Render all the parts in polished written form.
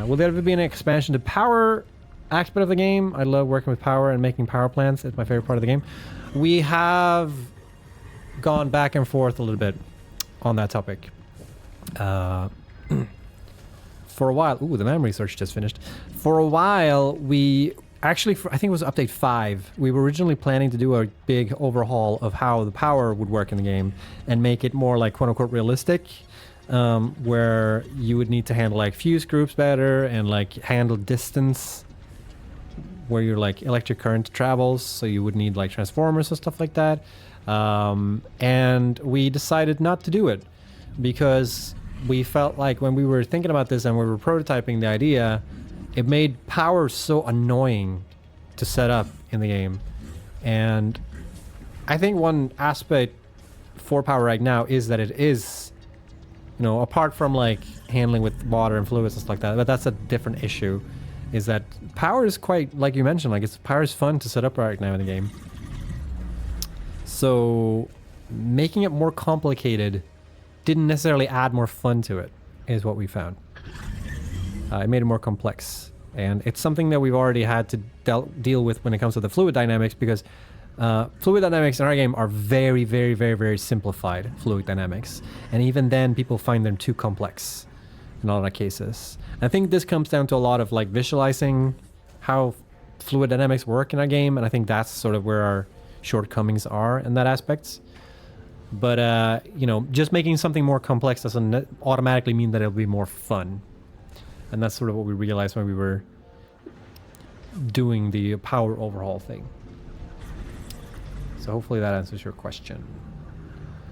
Will there ever be an expansion to power aspect of the game? I love working with power and making power plants. It's my favorite part of the game. We have gone back and forth a little bit on that topic. For a while, ooh, the memory search just finished. For a while, we actually, I think it was update 5, we were originally planning to do a big overhaul of how the power would work in the game and make it more like quote-unquote realistic, where you would need to handle like fuse groups better and like handle distance where your like electric current travels, so you would need like transformers and stuff like that. And we decided not to do it because we felt like when we were thinking about this and we were prototyping the idea, it made power so annoying to set up in the game. And I think one aspect for power right now is that it is, you know, apart from like handling with water and fluids and stuff like that, but that's a different issue, is that power is quite, like you mentioned, like power is fun to set up right now in the game. So making it more complicated didn't necessarily add more fun to it, is what we found. It made it more complex. And it's something that we've already had to deal with when it comes to the fluid dynamics, because fluid dynamics in our game are very, very, very, very simplified fluid dynamics. And even then, people find them too complex in a lot of cases. I think this comes down to a lot of like visualizing how fluid dynamics work in our game, and I think that's sort of where our shortcomings are in that aspect. But you know, just making something more complex doesn't automatically mean that it'll be more fun. And that's sort of what we realized when we were doing the power overhaul thing. So hopefully that answers your question.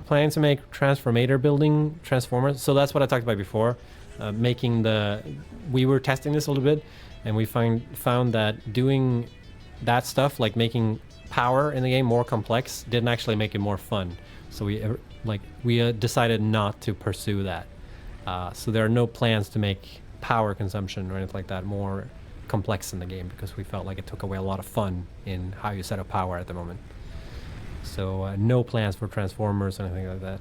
Planning to make transformator building transformers. So that's what I talked about before. We were testing this a little bit, and we found that doing that stuff, like making power in the game more complex, didn't actually make it more fun. So we decided not to pursue that. So there are no plans to make power consumption or anything like that more complex in the game, because we felt like it took away a lot of fun in how you set up power at the moment. So no plans for transformers or anything like that.